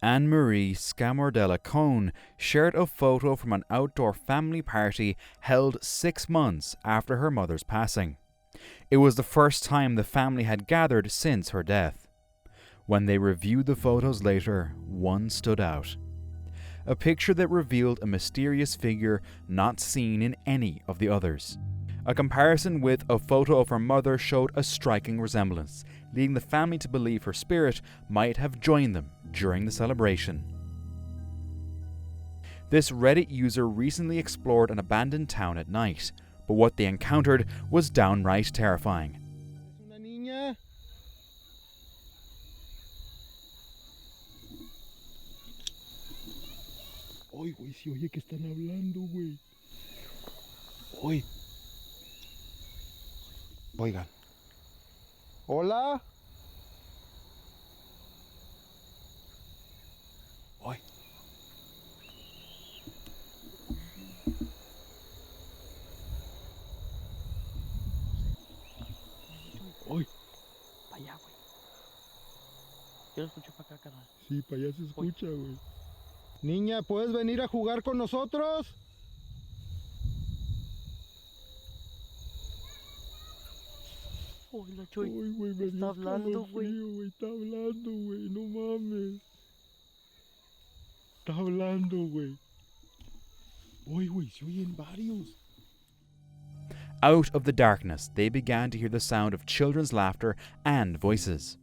Anne-Marie Scamordella-Cohn shared a photo from an outdoor family party held 6 months after her mother's passing. It was the first time the family had gathered since her death. When they reviewed the photos later, one stood out. A picture that revealed a mysterious figure not seen in any of the others. A comparison with a photo of her mother showed a striking resemblance, leading the family to believe her spirit might have joined them during the celebration. This Reddit user recently explored an abandoned town at night, but what they encountered was downright terrifying. Una niña. Ay, güey, si oye que están hablando, güey. Oye. Oigan. Hola. Oye. Oye. Para allá, güey. Yo lo escucho para acá, carnal. Sí, para allá se escucha, güey. Niña, ¿puedes venir a jugar con nosotros? Hola, Choy. Uy, güey, me Está dio hablando, güey. escalofrío, güey. Está hablando, güey. No mames. Está hablando, güey. Uy, güey, se oyen varios. Out of the darkness, they began to hear the sound of children's laughter and voices.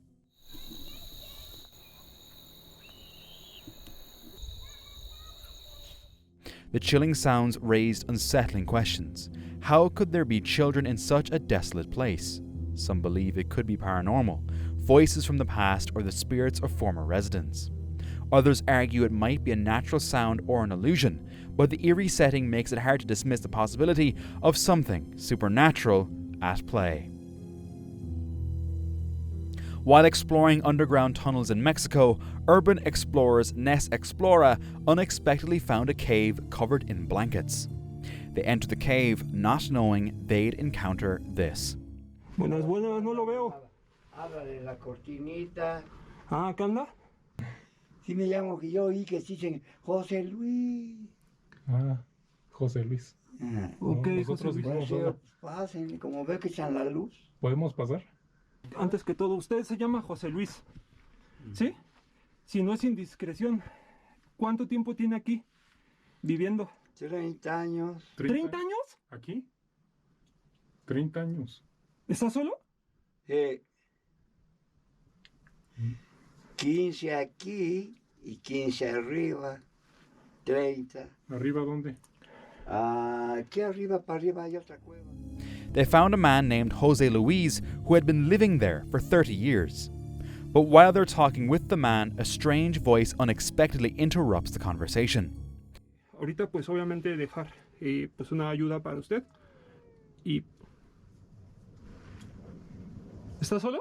The chilling sounds raised unsettling questions. How could there be children in such a desolate place? Some believe it could be paranormal, voices from the past, or the spirits of former residents. Others argue it might be a natural sound or an illusion, but the eerie setting makes it hard to dismiss the possibility of something supernatural at play. While exploring underground tunnels in Mexico, urban explorers Nes Explora unexpectedly found a cave covered in blankets. They entered the cave not knowing they'd encounter this. Buenas, buenas, no lo veo. Ábrale la cortinita. Ah, ¿qué anda? Sí me llamo que yo oí que dicen José Luis. Ah, José Luis. Ah, Ok, nosotros José Luis. dijimos, pues, hola, pasen, como ve que echan la luz. ¿podemos pasar? Antes que todo, usted se llama José Luis, ¿sí? Si no es indiscreción, ¿cuánto tiempo tiene aquí viviendo? 30 años. ¿30 años? ¿Aquí? 30 años. ¿Está solo? 15 aquí y 15 arriba. 30. ¿Arriba dónde? Aquí arriba, para arriba hay otra cueva. They found a man named Jose Luis who had been living there for 30 years. But while they're talking with the man, a strange voice unexpectedly interrupts the conversation. Ahorita pues obviamente dejar pues una ayuda para usted. Y... ¿Está solo?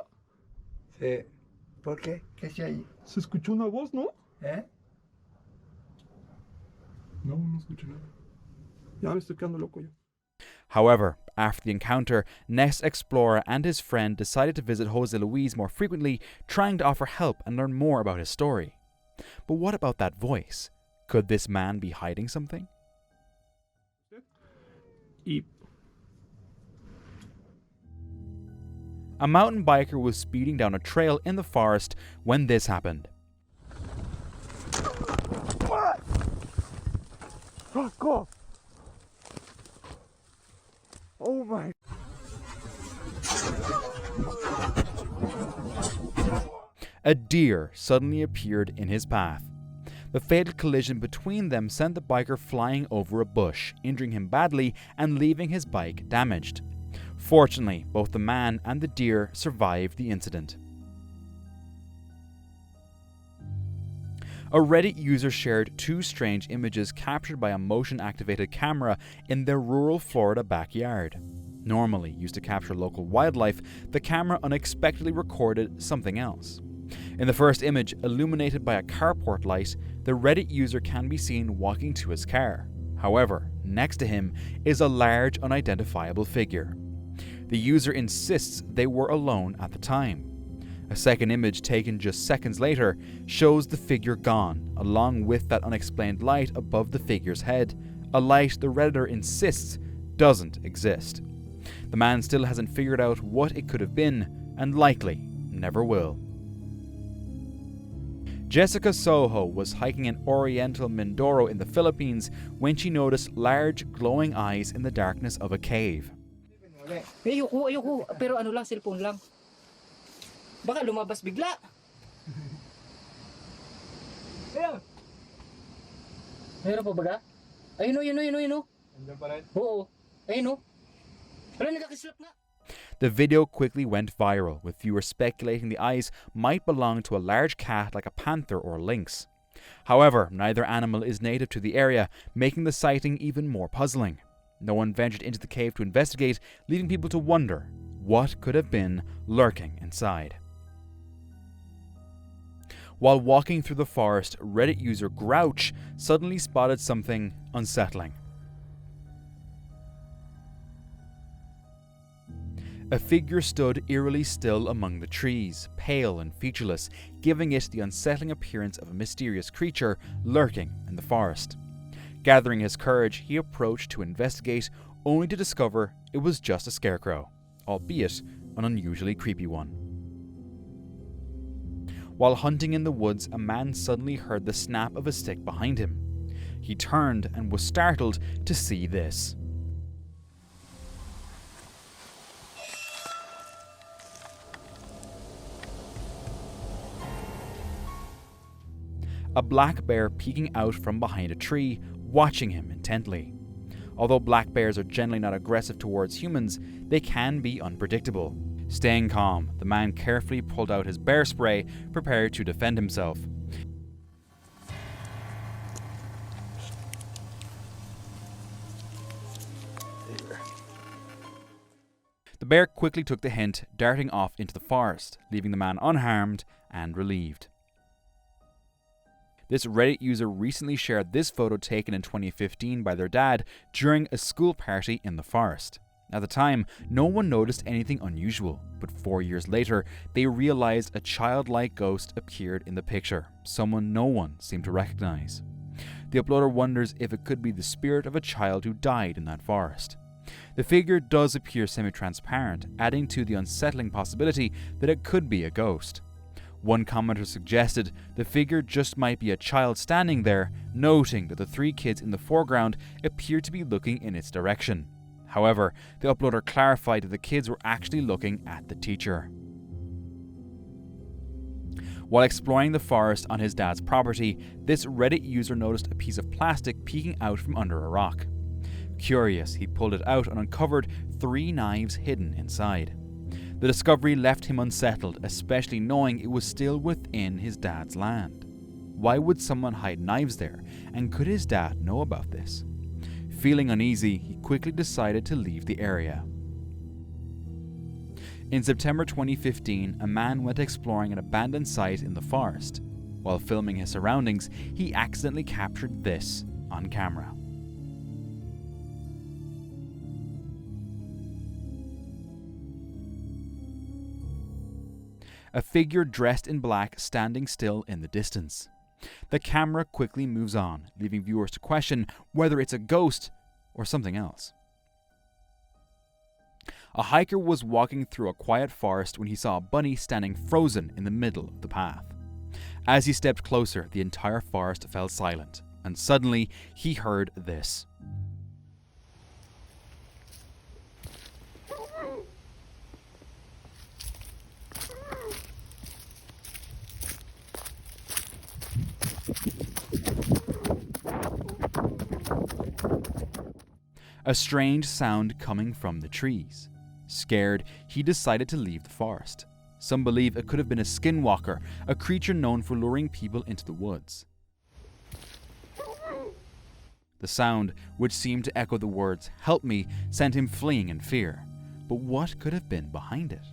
Sí. ¿Por qué? ¿Qué se hay? Se escuchó una voz, ¿no? ¿Eh? No, no escuché nada. Ya me estoy quedando loco yo. However, after the encounter, Ness Explorer and his friend decided to visit Jose Luis more frequently, trying to offer help and learn more about his story. But what about that voice? Could this man be hiding something? Y... A mountain biker was speeding down a trail in the forest when this happened. Fuck off! Oh my... A deer suddenly appeared in his path. The fatal collision between them sent the biker flying over a bush, injuring him badly and leaving his bike damaged. Fortunately, both the man and the deer survived the incident. A Reddit user shared 2 strange images captured by a motion-activated camera in their rural Florida backyard. Normally used to capture local wildlife, the camera unexpectedly recorded something else. In the first image, illuminated by a carport light, the Reddit user can be seen walking to his car. However, next to him is a large unidentifiable figure. The user insists they were alone at the time. A second image taken just seconds later shows the figure gone, along with that unexplained light above the figure's head, a light the Redditor insists doesn't exist. The man still hasn't figured out what it could have been, and likely never will. Jessica Soho was hiking in Oriental Mindoro in the Philippines when she noticed large glowing eyes in the darkness of a cave. Ayoko. Pero ano lang, cellphone lang. Baka lumabas bigla. Ayan. Meron pa baga? Ayun o. Andiyan pa rin? Oo. Ayun o. Wala, nagkakislap na. The video quickly went viral, with viewers speculating the eyes might belong to a large cat like a panther or lynx. However, neither animal is native to the area, making the sighting even more puzzling. No one ventured into the cave to investigate, leaving people to wonder what could have been lurking inside. While walking through the forest, Reddit user Grouch suddenly spotted something unsettling. A figure stood eerily still among the trees, pale and featureless, giving it the unsettling appearance of a mysterious creature lurking in the forest. Gathering his courage, he approached to investigate, only to discover it was just a scarecrow, albeit an unusually creepy one. While hunting in the woods, a man suddenly heard the snap of a stick behind him. He turned and was startled to see this. A black bear peeking out from behind a tree, watching him intently. Although black bears are generally not aggressive towards humans, they can be unpredictable. Staying calm, the man carefully pulled out his bear spray, prepared to defend himself. The bear quickly took the hint, darting off into the forest, leaving the man unharmed and relieved. This Reddit user recently shared this photo taken in 2015 by their dad during a school party in the forest. At the time, no one noticed anything unusual, but 4 years later, they realized a childlike ghost appeared in the picture, someone no one seemed to recognize. The uploader wonders if it could be the spirit of a child who died in that forest. The figure does appear semi-transparent, adding to the unsettling possibility that it could be a ghost. One commenter suggested the figure just might be a child standing there, noting that the 3 kids in the foreground appeared to be looking in its direction. However, the uploader clarified that the kids were actually looking at the teacher. While exploring the forest on his dad's property, this Reddit user noticed a piece of plastic peeking out from under a rock. Curious, he pulled it out and uncovered 3 knives hidden inside. The discovery left him unsettled, especially knowing it was still within his dad's land. Why would someone hide knives there, and could his dad know about this? Feeling uneasy, he quickly decided to leave the area. In September 2015, a man went exploring an abandoned site in the forest. While filming his surroundings, he accidentally captured this on camera. A figure dressed in black standing still in the distance. The camera quickly moves on, leaving viewers to question whether it's a ghost or something else. A hiker was walking through a quiet forest when he saw a bunny standing frozen in the middle of the path. As he stepped closer, the entire forest fell silent, and suddenly he heard this. A strange sound coming from the trees. Scared, he decided to leave the forest. Some believe it could have been a skinwalker, a creature known for luring people into the woods. The sound, which seemed to echo the words, "Help me," sent him fleeing in fear. But what could have been behind it?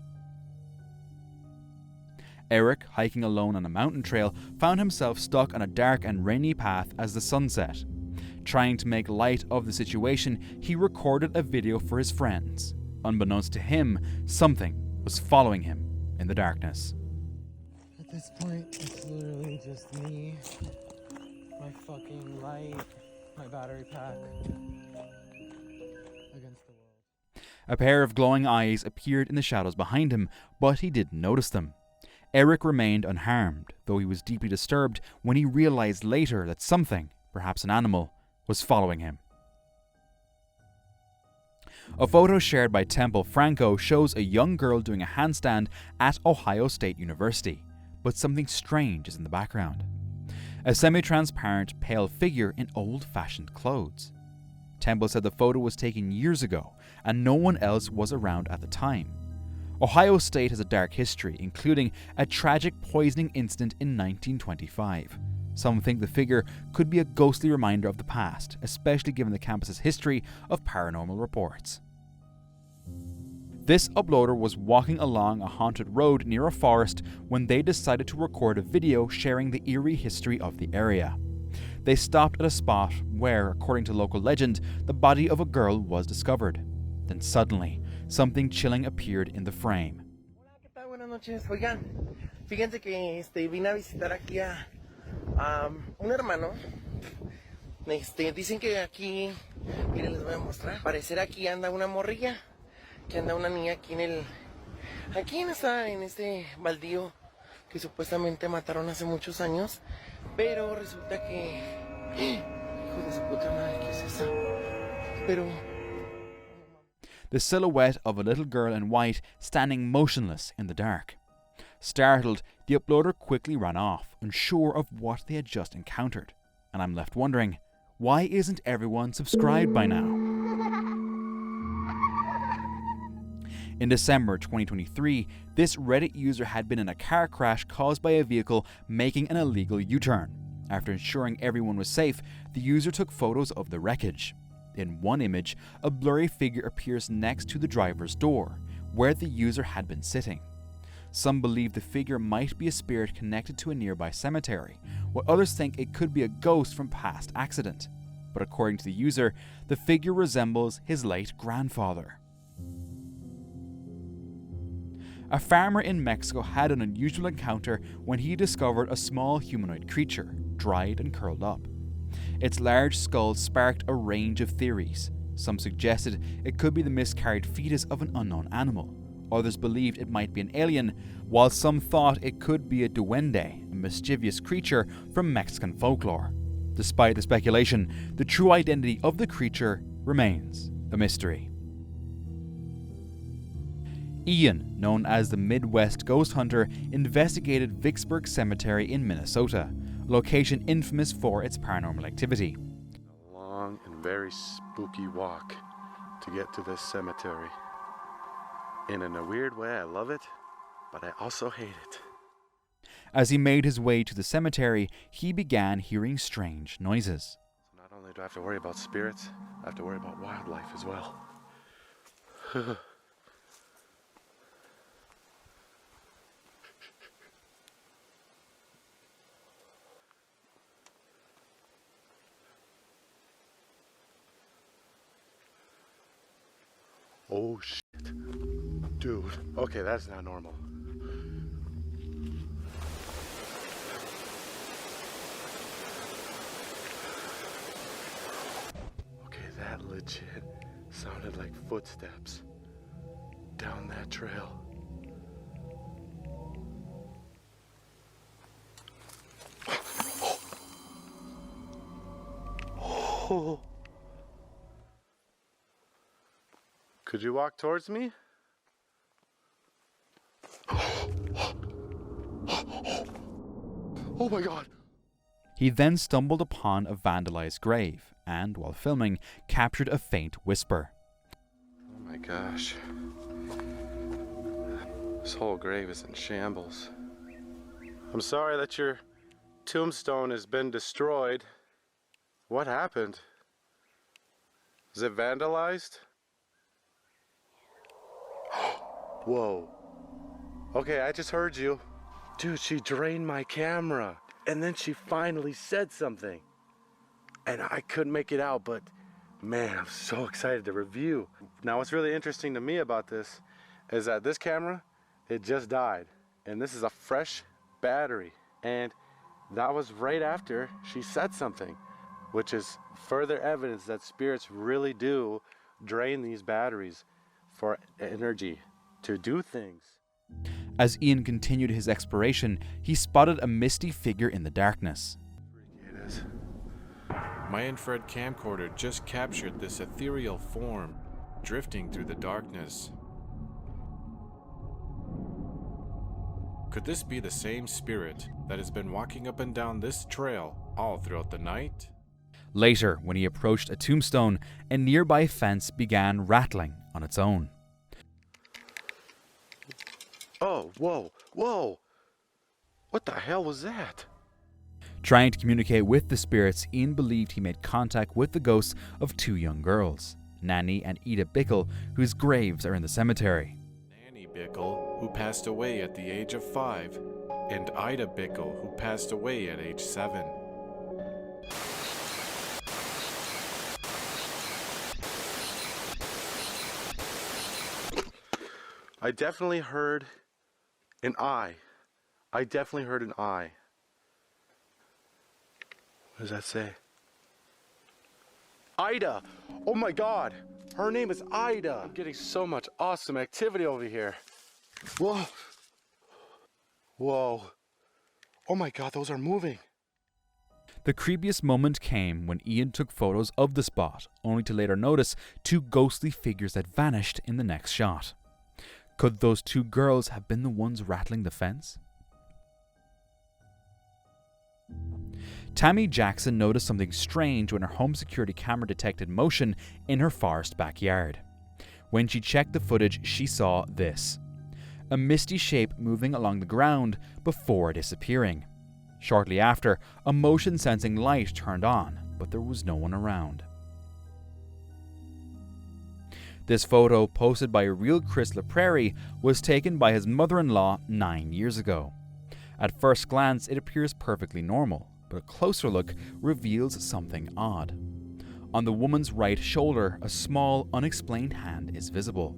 Eric, hiking alone on a mountain trail, found himself stuck on a dark and rainy path as the sun set. Trying to make light of the situation, he recorded a video for his friends. Unbeknownst to him, something was following him in the darkness. At this point, it's literally just me, my fucking light, my battery pack against the world. A pair of glowing eyes appeared in the shadows behind him, but he didn't notice them. Eric remained unharmed, though he was deeply disturbed when he realized later that something, perhaps an animal, was following him. A photo shared by Temple Franco shows a young girl doing a handstand at Ohio State University, but something strange is in the background. A semi-transparent, pale figure in old-fashioned clothes. Temple said the photo was taken years ago and no one else was around at the time. Ohio State has a dark history, including a tragic poisoning incident in 1925. Some think the figure could be a ghostly reminder of the past, especially given the campus's history of paranormal reports. This uploader was walking along a haunted road near a forest when they decided to record a video sharing the eerie history of the area. They stopped at a spot where, according to local legend, the body of a girl was discovered. Then suddenly, something chilling appeared in the frame. Hola, ¿qué tal? Buenas noches. Oigan, fíjense que vine a visitar aquí a un hermano. Dicen que aquí, miren, les voy a mostrar. Parecer aquí anda una morrilla, que anda una niña aquí en este baldío que supuestamente mataron hace muchos años, pero resulta que, hijo de su puta madre, ¿qué es eso? Pero The silhouette of a little girl in white standing motionless in the dark. Startled, the uploader quickly ran off, unsure of what they had just encountered. And I'm left wondering, why isn't everyone subscribed by now? In December 2023, this Reddit user had been in a car crash caused by a vehicle making an illegal U-turn. After ensuring everyone was safe, the user took photos of the wreckage. In one image, a blurry figure appears next to the driver's door, where the user had been sitting. Some believe the figure might be a spirit connected to a nearby cemetery, while others think it could be a ghost from past accident. But according to the user, the figure resembles his late grandfather. A farmer in Mexico had an unusual encounter when he discovered a small humanoid creature, dried and curled up. Its large skull sparked a range of theories. Some suggested it could be the miscarried fetus of an unknown animal. Others believed it might be an alien, while some thought it could be a duende, a mischievous creature from Mexican folklore. Despite the speculation, the true identity of the creature remains a mystery. Ian, known as the Midwest Ghost Hunter, investigated Vicksburg Cemetery in Minnesota, a location infamous for its paranormal activity. A long and very spooky walk to get to this cemetery. And in a weird way, I love it, but I also hate it. As he made his way to the cemetery, he began hearing strange noises. So not only do I have to worry about spirits, I have to worry about wildlife as well. Oh shit. Dude, okay, that's not normal. Okay, that legit sounded like footsteps down that trail. Oh. Could you walk towards me? Oh my god! He then stumbled upon a vandalized grave and, while filming, captured a faint whisper. Oh my gosh. This whole grave is in shambles. I'm sorry that your tombstone has been destroyed. What happened? Is it vandalized? Whoa. Okay, I just heard you. Dude, she drained my camera. And then she finally said something. And I couldn't make it out, but man, I'm so excited to review. Now, what's really interesting to me about this is that this camera, it just died. And this is a fresh battery. And that was right after she said something, which is further evidence that spirits really do drain these batteries for energy to do things. As Ian continued his exploration, he spotted a misty figure in the darkness. It is. My infrared camcorder just captured this ethereal form drifting through the darkness. Could this be the same spirit that has been walking up and down this trail all throughout the night? Later, when he approached a tombstone, a nearby fence began rattling on its own. Oh, whoa, whoa! What the hell was that? Trying to communicate with the spirits, Ian believed he made contact with the ghosts of two young girls, Nanny and Ida Bickle, whose graves are in the cemetery. Nanny Bickle, who passed away at the age of 5, and Ida Bickle, who passed away at age 7. I definitely heard an eye. I definitely heard an eye. What does that say? Ida! Oh my god! Her name is Ida! I'm getting so much awesome activity over here. Whoa! Whoa. Oh my god, those are moving. The creepiest moment came when Ian took photos of the spot, only to later notice two ghostly figures that vanished in the next shot. Could those two girls have been the ones rattling the fence? Tammy Jackson noticed something strange when her home security camera detected motion in her forest backyard. When she checked the footage, she saw this: a misty shape moving along the ground before disappearing. Shortly after, a motion-sensing light turned on, but there was no one around. This photo, posted by a real Chris LaPrairie, was taken by his mother-in-law 9 years ago. At first glance, it appears perfectly normal, but a closer look reveals something odd. On the woman's right shoulder, a small, unexplained hand is visible.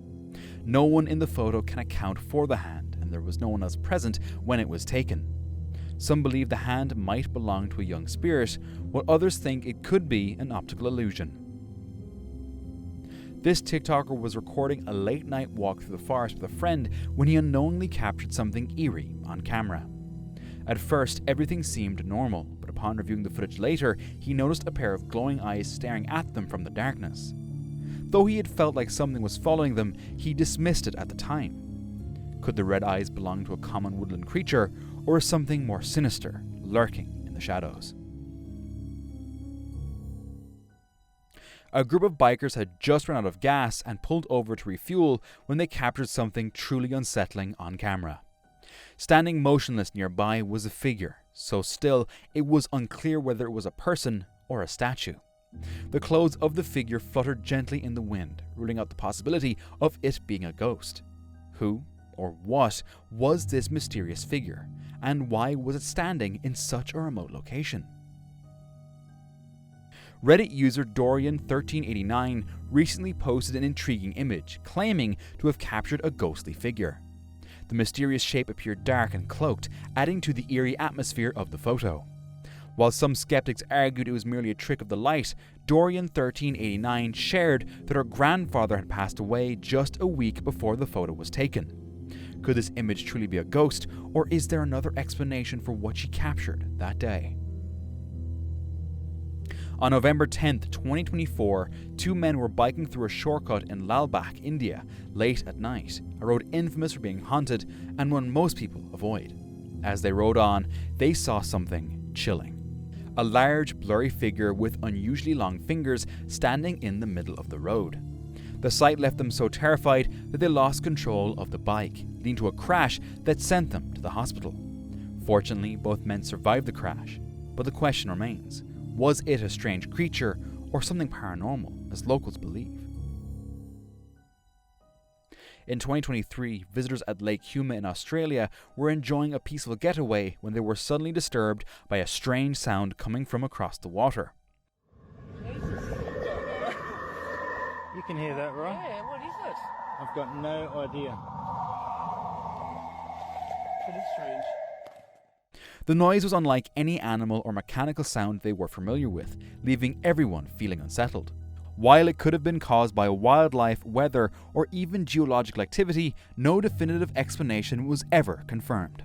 No one in the photo can account for the hand, and there was no one else present when it was taken. Some believe the hand might belong to a young spirit, while others think it could be an optical illusion. This TikToker was recording a late-night walk through the forest with a friend when he unknowingly captured something eerie on camera. At first, everything seemed normal, but upon reviewing the footage later, he noticed a pair of glowing eyes staring at them from the darkness. Though he had felt like something was following them, he dismissed it at the time. Could the red eyes belong to a common woodland creature, or something more sinister, lurking in the shadows? A group of bikers had just run out of gas and pulled over to refuel when they captured something truly unsettling on camera. Standing motionless nearby was a figure, so still it was unclear whether it was a person or a statue. The clothes of the figure fluttered gently in the wind, ruling out the possibility of it being a ghost. Who or what was this mysterious figure, and why was it standing in such a remote location? Reddit user Dorian1389 recently posted an intriguing image, claiming to have captured a ghostly figure. The mysterious shape appeared dark and cloaked, adding to the eerie atmosphere of the photo. While some skeptics argued it was merely a trick of the light, Dorian1389 shared that her grandfather had passed away just a week before the photo was taken. Could this image truly be a ghost, or is there another explanation for what she captured that day? On November 10th, 2024, two men were biking through a shortcut in Lalbagh, India, late at night, a road infamous for being haunted and one most people avoid. As they rode on, they saw something chilling. A large, blurry figure with unusually long fingers standing in the middle of the road. The sight left them so terrified that they lost control of the bike, leading to a crash that sent them to the hospital. Fortunately, both men survived the crash, but the question remains: was it a strange creature or something paranormal, as locals believe? In 2023, visitors at Lake Huma in Australia were enjoying a peaceful getaway when they were suddenly disturbed by a strange sound coming from across the water. You can hear that, right? Yeah, what is it? I've got no idea. It is strange. The noise was unlike any animal or mechanical sound they were familiar with, leaving everyone feeling unsettled. While it could have been caused by wildlife, weather, or even geological activity, no definitive explanation was ever confirmed.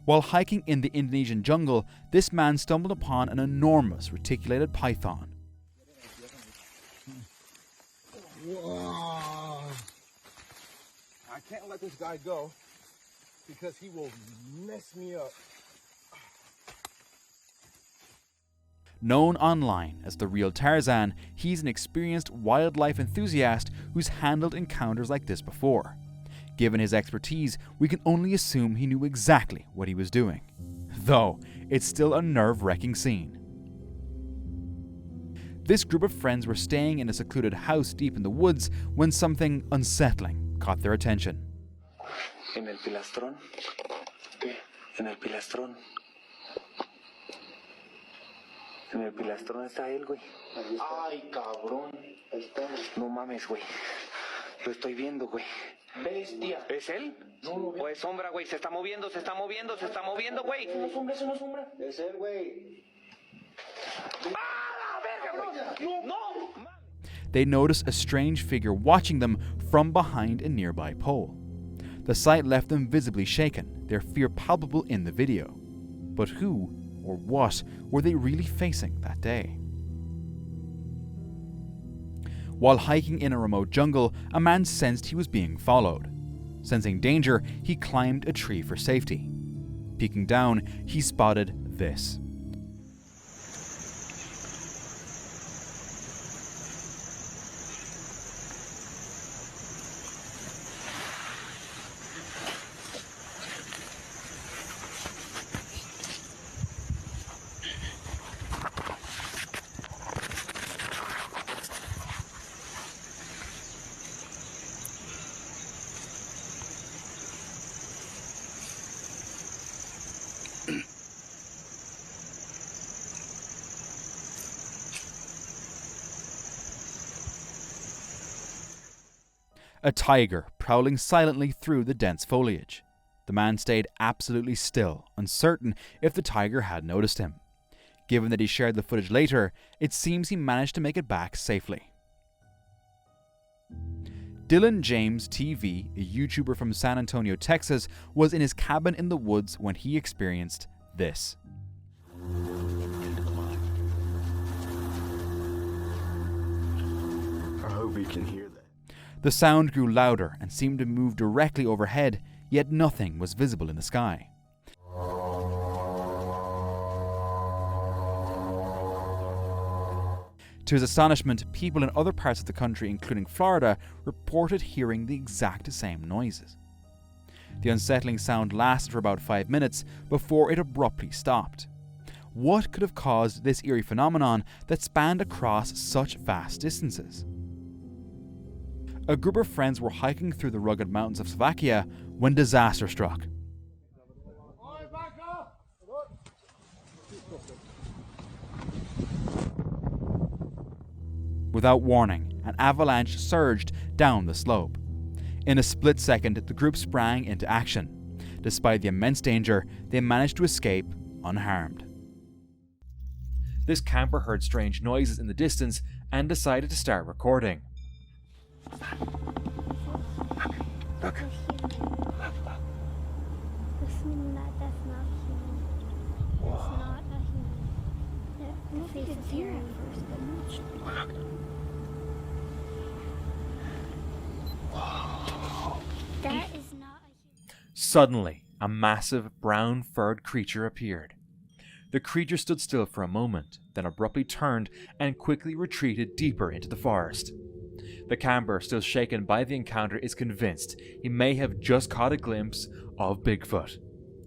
While hiking in the Indonesian jungle, this man stumbled upon an enormous reticulated python. Wow. I can't let this guy go because he will mess me up. Known online as the real Tarzan, he's an experienced wildlife enthusiast who's handled encounters like this before. Given his expertise, we can only assume he knew exactly what he was doing. Though, it's still a nerve-wracking scene. This group of friends were staying in a secluded house deep in the woods when something unsettling caught their attention. En el pilastrón. ¿Qué? En el pilastrón. En el pilastrón está él, güey. Ay, cabrón. No mames, güey. Lo estoy viendo, güey. Bestia. ¿Es él? No, no. ¿O es sombra, güey? Se está moviendo, se está moviendo, se está moviendo, güey. Es una sombra, es una sombra. Es él, güey. ¡Ah, la verga, güey! ¡No! They noticed a strange figure watching them from behind a nearby pole. The sight left them visibly shaken, their fear palpable in the video. But who or what were they really facing that day? While hiking in a remote jungle, a man sensed he was being followed. Sensing danger, he climbed a tree for safety. Peeking down, he spotted this. A tiger prowling silently through the dense foliage. The man stayed absolutely still, uncertain if the tiger had noticed him. Given that he shared the footage later, it seems he managed to make it back safely. Dylan James TV, a YouTuber from San Antonio, Texas, was in his cabin in the woods when he experienced this. I hope he can hear that. The sound grew louder and seemed to move directly overhead, yet nothing was visible in the sky. To his astonishment, people in other parts of the country, including Florida, reported hearing the exact same noises. The unsettling sound lasted for about 5 minutes before it abruptly stopped. What could have caused this eerie phenomenon that spanned across such vast distances? A group of friends were hiking through the rugged mountains of Slovakia when disaster struck. Without warning, an avalanche surged down the slope. In a split second, the group sprang into action. Despite the immense danger, they managed to escape unharmed. This camper heard strange noises in the distance and decided to start recording. Look. That's not human. It's not a human. The face is here at first, but that is not a human. Suddenly, a massive brown furred creature appeared. The creature stood still for a moment, then abruptly turned and quickly retreated deeper into the forest. The camper, still shaken by the encounter, is convinced he may have just caught a glimpse of Bigfoot.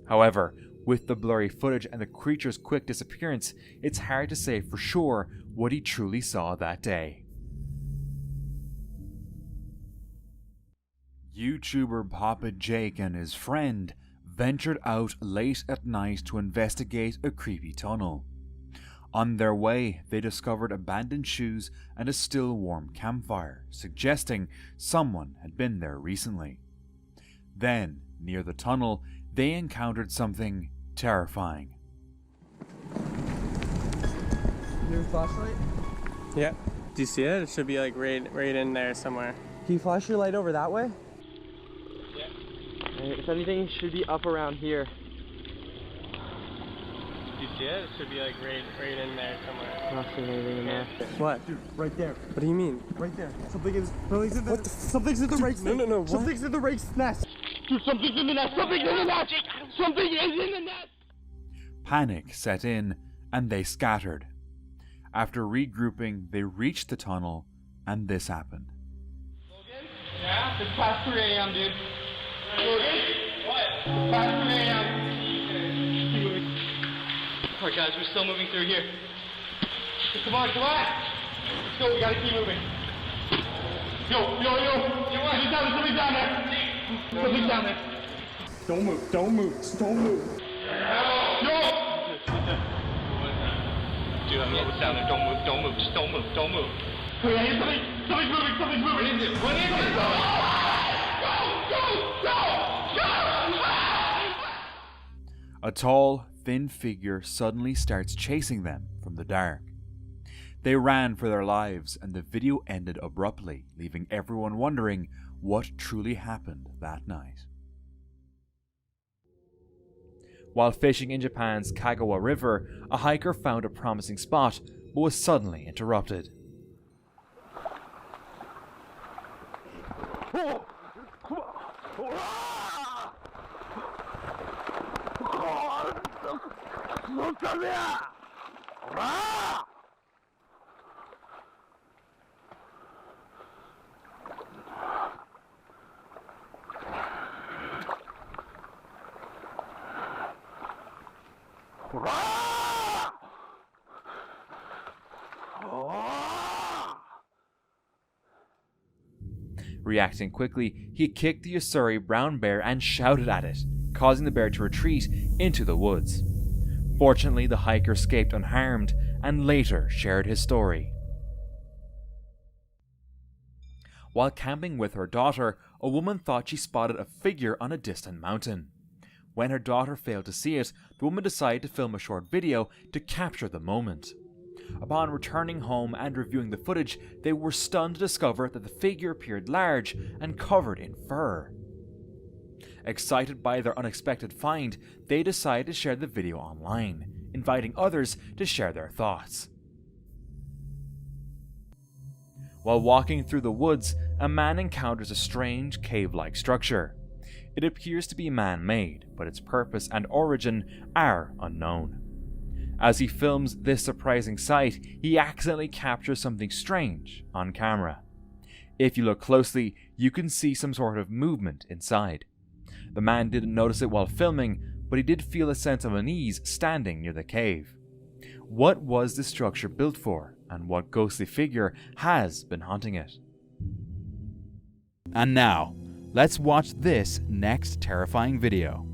However, with the blurry footage and the creature's quick disappearance, it's hard to say for sure what he truly saw that day. YouTuber Papa Jake and his friend ventured out late at night to investigate a creepy tunnel. On their way, they discovered abandoned shoes and a still warm campfire, suggesting someone had been there recently. Then, near the tunnel, they encountered something terrifying. Your flashlight? Yeah. Do you see it? It should be like right in there somewhere. Can you flash your light over that way? Yeah. If anything, it should be up around here. Do you see it? It should be like right in there somewhere. Not seeing anything in there. What? Dude, right there. What do you mean? Right there. Something's in the... What the Something's in the race No, what? Something's in the race nest. Dude, something's in the nest. Something's in the nest. Something is in the nest. Panic set in, and they scattered. After regrouping, they reached the tunnel, and this happened. Yeah, it's past 3 a.m., dude. Logan? What? It's past 3 a.m. Alright guys, we're still moving through here. Come on, come on! Let's go, we gotta keep moving. Yo! Something's down there! Something's down there! Don't move, don't move, don't move. Yo! Dude, I know what's down there. Don't move, just don't move. Oh yeah, here's something's moving! What is it? Go! A tall, thin figure suddenly starts chasing them from the dark. They ran for their lives, and the video ended abruptly, leaving everyone wondering what truly happened that night. While fishing in Japan's Kagawa River, a hiker found a promising spot, but was suddenly interrupted. Reacting quickly, he kicked the Ussuri brown bear and shouted at it, causing the bear to retreat into the woods. Fortunately, the hiker escaped unharmed and later shared his story. While camping with her daughter, a woman thought she spotted a figure on a distant mountain. When her daughter failed to see it, the woman decided to film a short video to capture the moment. Upon returning home and reviewing the footage, they were stunned to discover that the figure appeared large and covered in fur. Excited by their unexpected find, they decided to share the video online, inviting others to share their thoughts. While walking through the woods, a man encounters a strange cave-like structure. It appears to be man-made, but its purpose and origin are unknown. As he films this surprising sight, he accidentally captures something strange on camera. If you look closely, you can see some sort of movement inside. The man didn't notice it while filming, but he did feel a sense of unease standing near the cave. What was this structure built for, and what ghostly figure has been haunting it? And now, let's watch this next terrifying video.